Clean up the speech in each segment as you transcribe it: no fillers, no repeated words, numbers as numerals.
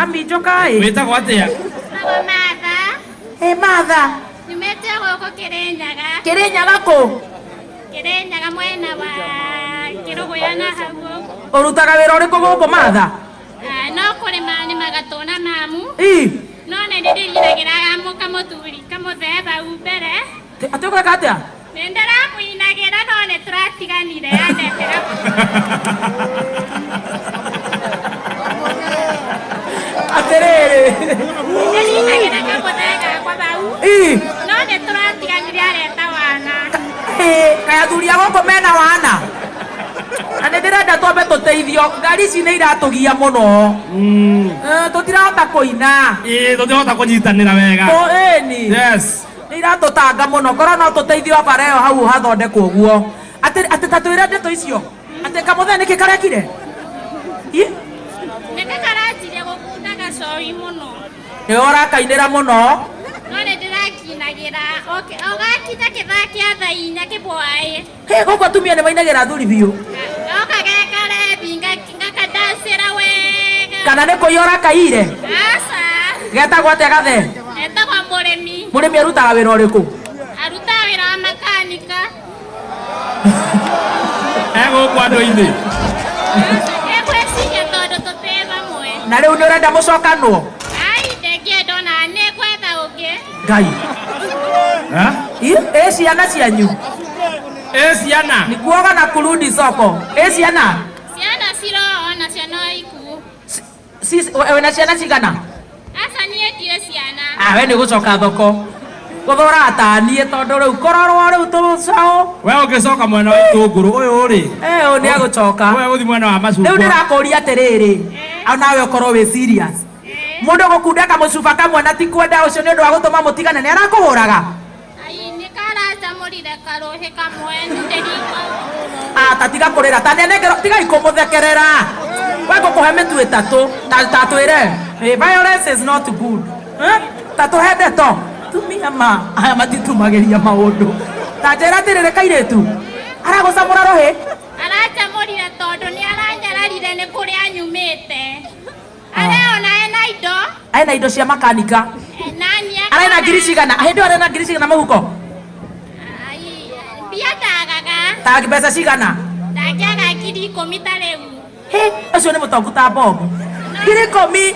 Mami njokai. Wĩtagwo atĩa? Matha. Matha. Nyumĩte gũkũ Kĩrĩnyaga. Kĩrĩnyaga kũ? Kĩrĩnyaga mwena wa Kĩrũgũya na hau. Ũrutaga wĩra ũrĩkũ gũkũ Matha? No kũrĩma nĩmaga tũna mamu. No nĩ ndĩrĩinagĩra kamũthuri kamũthee hau mbere. Atĩ ũkweka atĩa? Nĩ ndĩramũinagĩra no nĩ tũratiganire andetera. Atĩrĩrĩ. Ndĩrĩinagĩra kamũthee gakwa hau. No nĩ tũratiganire areta wana. Kaĩ athuri a gũkũ mena wana? Na nĩ ndĩrenda twambe tũteithio, ngari ici nĩ iratũgia mũno. Tũtirahota kũina. Tũtirahota kũnyitanĩra wega. Yes. Nĩ iratũtanga mũno, korwo no tũteithio bara ĩyo hau hathondekwo ũguo. Atĩ ta twĩre ndeto icio. Atĩ kamũthee nĩkĩ karekire? Nĩkĩ karanjire gũkundaga cori mũno. Nĩwe ũrakainĩra mũno. No nĩ ndĩrakinagĩra. Ũgakinya kĩthaa kĩa thaa inya kĩbwaĩ. Gũkũ atumia nĩ mainagĩra athuri biũ. Oka gekarebi ngakadancĩra wega. Kana nĩ kũiya ũrakaire? Aca. Getagwo atĩa gathe? Etagwo mũrĩmi. Mũrĩmi arutaga wĩra ũrĩkũ? Arutaga wĩra wa makanika. Gũkũ andũ-inĩ. Egwĩciria tondũ tũtĩ hamwe. Na rĩu nĩ ũrenda mũcokanwo? Ai ndĩngĩenda ona nĩ gwetha ũngĩ. Ngai. Ciana cianyu? Ciana? Ni kuoga na kurudi soko. Ciana? Ciana ciroa na ciana ikuo. Wewe na ciana cigana? Asa niĩ ndirĩ ciana. We nĩ gũcoka thoko. Gũthora atanie tondũ rĩu kororwo rĩu tũcao. We ũngĩcoka mwena wa Itũngũrũ ũyũ rĩ? Ũyũ nĩ agũcoka. We ũthi mwena wa macungwa. Rĩu ndĩrakũria atĩrĩrĩ. Nawe ũkorwo wĩ serious. Mũndũ gũkunda kamũcuba kamwe na ti kwenda ũcio nĩ ũndũ wa gũtũma mũtigane nĩ arakũhũraga. Ai nĩ karacamũrire karũhĩ kamwe nĩndĩrika. Tatiga kũrĩra tanenengero tiga ikũmũthekerera. We ngũkũhe mĩtu ĩtatũ ta twĩre. Violence is not good. Tatũhe ndeto. Tumia aya matitumagĩria maũndũ. Ta njĩra atĩrĩrĩ kairĩtu. Aragũcamũra rũhĩ? Aracamũrire tondũ nĩ aranyararire nĩ kũrĩa nyumĩte. Areona ena indo. Ena indo cia makanika. Arena ngiri cigana? Hĩndĩ ĩyo arena ngiri cigana mũhuko? Mbia ndagaga. Ta mbeca cigana? Ndangĩaga ngiri 10 ta rĩu. Ũcio nĩ mũtongu ta mbomu. Ngiri 10?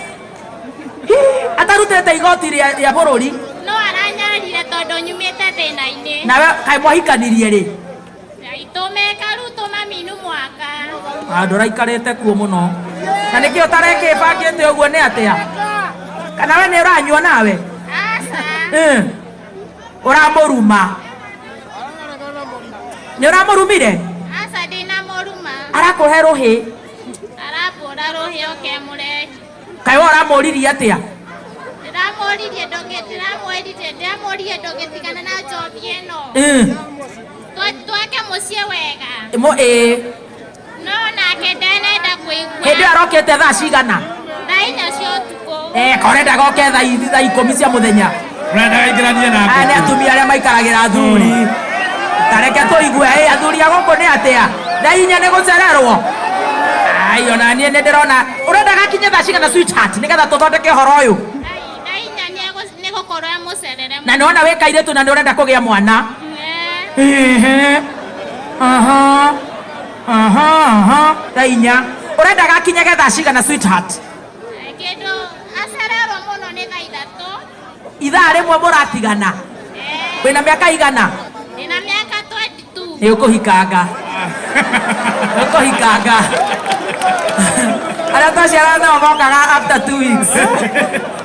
Atarutĩte igoti rĩa bũrũri? No aranyararire tondũ nyumĩte thĩna-inĩ. Nawe kaĩ mwahikanirie rĩ? Tũmeka rĩu tũmaminu mwaka. Ndũraikarĩte kuo mũno. Na nĩkĩ ũtarekĩbangĩte ũguo nĩ atĩa? Kana we nĩ ũranyua nawe? Aca. Ũramũruma. Nĩ ũramũrumire? Aca ndĩna mũruma. Arakũhe rũhĩ? Arabũra rũhĩ oke mũrehi. Kaĩ we ũramũririe atĩa? Ndĩramũririe ndũngĩtigana na njobi ĩno. Twake mũciĩ wega. No nake ndenenda kũigua. Hĩndĩ ĩyo arokĩte thaa cigana? Thaa 4 cia ũtukũ. Korenda goke thaa 10 cia mũthenya. Ũrenda gaingĩranie na aya nĩ atumia arĩa maikaragĩra athuri. Tareke tũigue athuri a gũkũ nĩ atĩa? Thaa 4 nĩ gũcererwo? Ona niĩ nĩ ndĩrona ũrenda gakinye thaa cigana sweetheart nĩgetha tũthondeke ũhoro ũyũ. Thaa 4 nĩ gũkorwo mũcerere. Na nĩ wona wĩ kairĩtu na nĩ ũrenda kũgĩa mwana? Thaa 4 ũrenda gakinyage thaa cigana sweetheart? Kĩndũ acererwo mũno nĩ thaa 3. Ithaa rĩmwe mũratigana? Wĩna mĩaka igana? Ndĩna mĩaka 22. Nĩ ũkũhikanga. Ũkũhikanga. Arĩa twaciarana nao mokaga after 2 weeks.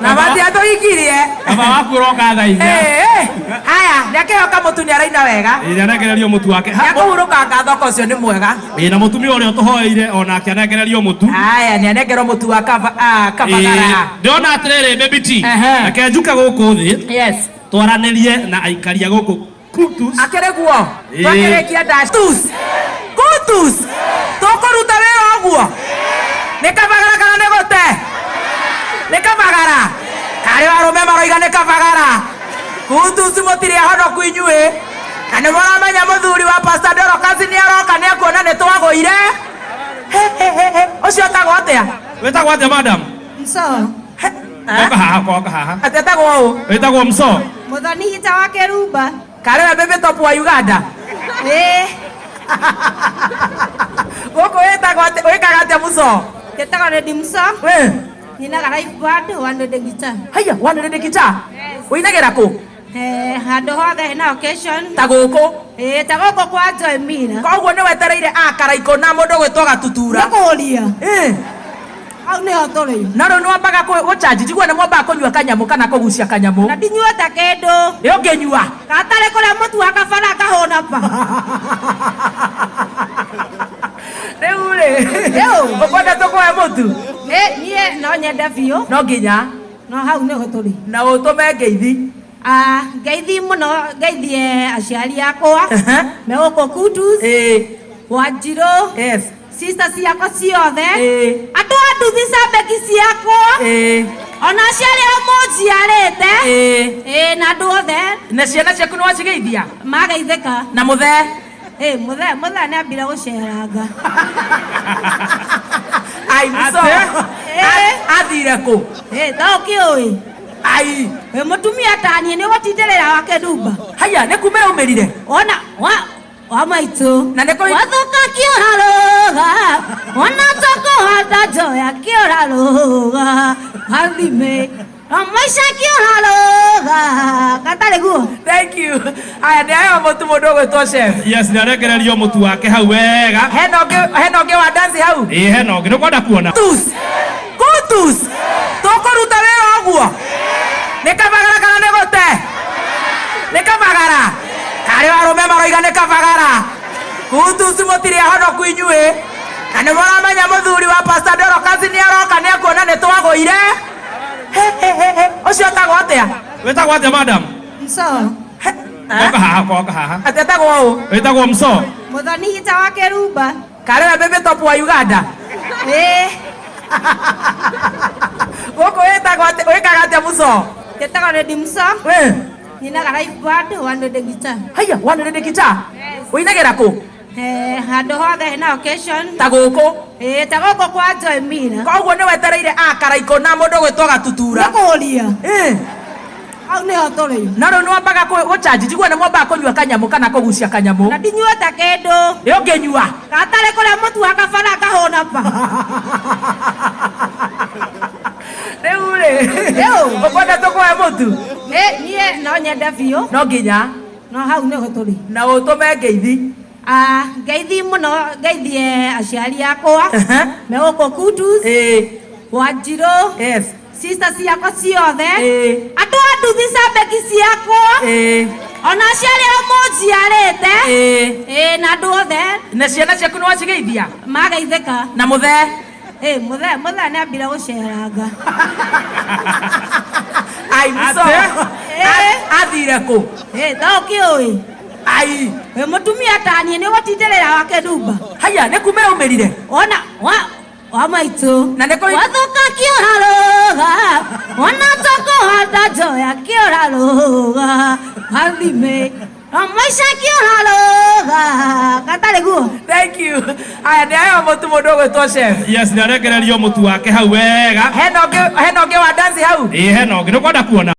Na matiatũhikirie. Baba waku ũroka thaa 4. Haya, nĩakĩhoka mũtu nĩ araina wega. Nĩanegererio mũtu wake. Nĩakũhurũkanga thoko ũcio nĩ mwega. Na mũtumia ũrĩa ũtũhoeire onake anegererio mũtu. Haya, nĩanengerwo mũtu wa kabagara. Ndĩrona atĩrĩrĩ baby T. Reke njuke gũkũ thĩ. Yes. Twaranĩrie na aikaria gũkũ Kutus. Akĩrĩ guo. Twakĩrĩkia Kutus. Kutus. Tũkũruta wĩra ũguo. Nĩ kabagara kana nĩ gũte? Nĩ kabagara. Karĩ arũme maroiga nĩ kabagara. Kutus mũtirĩ ahonoku inyuĩ. Na nĩ mũramenya mũthuri wa Pastor Dorcas nĩ aroka nĩ akuona nĩ twagũire. Ũcio etagwo atĩa? Wĩtagwo atĩa madam? Sawa. Oka haha. Atetagwo u. Wetagwo mso. Muthoni hita wa Keruba. Kare bebe top wa Uganda. Goko wekaga atia muso. Tetagwo Redi Muso. Nyinaga live band one the guitar. Haya, one the guitar. Uinagera ku? Handå hothe hena occasion ta gåkå ta gåkå kwa Joemina koguo nä wetereire akaraiko na må ndå gwä two gatutura nä kå ria hau nä ho tå rä na rä u nä wambaga gå canji njiguo nä mwambaga kå nyua kanyamå kana kå gucia kanyamå na ndinyuota kä ndå nä å ngä nyua gatarä kå rä a må tu wa kabara ngahå na pa rä u rä å kwenda tå kåhe må tu niä no nyende biå no nginya no hau nä ho tå rä na å tå me ngeithi ngeithi må no ngeithie aciari akwa me gå kå Kutus Wanjirå sister ciakwa ciothe andå a nduthi cambeki ciakwa ona aciari ao må njiarä te na andå othe na ciana ciaku nä wacigeithia mageithä ka na må the må the nä ambire gå ceranga ai muso athire kå to kä å ä ai we må tumia taniä nä gå tindä rä ra wa Keruba haya nä kumä ra å mä rire ona wa maitå na nä kå wathuka kä å rarå ona tokå handa njoya kä å rarå hathime maica kä å rarå gatarä guo thank you aya nä ayo må tu må ndå gwä two chef Yes, nä arengererio må tu wake hau wega. hena å ngä wa dansi hau Hena å ngä nä kwenda kuona Kutus tå kå ruta wä ra å guo nä kabagara kana nä gå te nä kabagara karä warå me maroiga nä kabagara Kutus må tirä ahonoku inyuä na nä moramenya må thuri wa Pastor Dorokasi nä aroka nä akuona nä twagå ire å cio tagwo atä a wetagwo atä madam Mso oka haha atetagwo å wetagwo mso må thoni hita wa Keruba karä we bebe top wa Uganda gåkå wäkaga atä a muco tetagwo Redi Muso nyinaga live band one the guitar haya one the guitar uinagä ra kå handå hothe hena occasion ta gåkå ta gåkå kwa Joemina koguo nä wetereire akaraiko na må ndå gwä two gatutura nä kå ria hau nä ho tå rä na rä u nä wambaga gå canji njiguo nä mwambaga kå nyua kanyamå kana kå gucia kanyamå na ndinyuota kä ndå nä å ngä nyua gatarä kå rä a må tu wa kabara ngahå na pa rä u rä å kwenda tå kåhe må tu niä no nyende biå no nginya no hau nä ho tå rä na å tå me ngeithi ngeithi må no ngeithie aciari akwa me gå kå Kutus Wanjirå sister ciakwa ciothe andå a nduthi cambeki ciakwa ona aciari ao må njiarä te na andå othe na ciana ciaku nä wacigeithia mageithä ka na må the må the nä ambire gå ceranga ai muco athire kå to kä å ä ai we må tumia taniä nä gå tindä rä ra wa Keruba haya nä kumä ra å mä rire ona wa maitå na nä kå wathuka kä å rarå ona tokå handa njoya kä å rarå hathime maica kä å rarå gatarä guo thank you aya nä ayo må tu må ndå gwä two chef Yes, nä arengererio må tu wake hau wega hena å ngä wa dansi hau hena å ngä nä kwenda kuona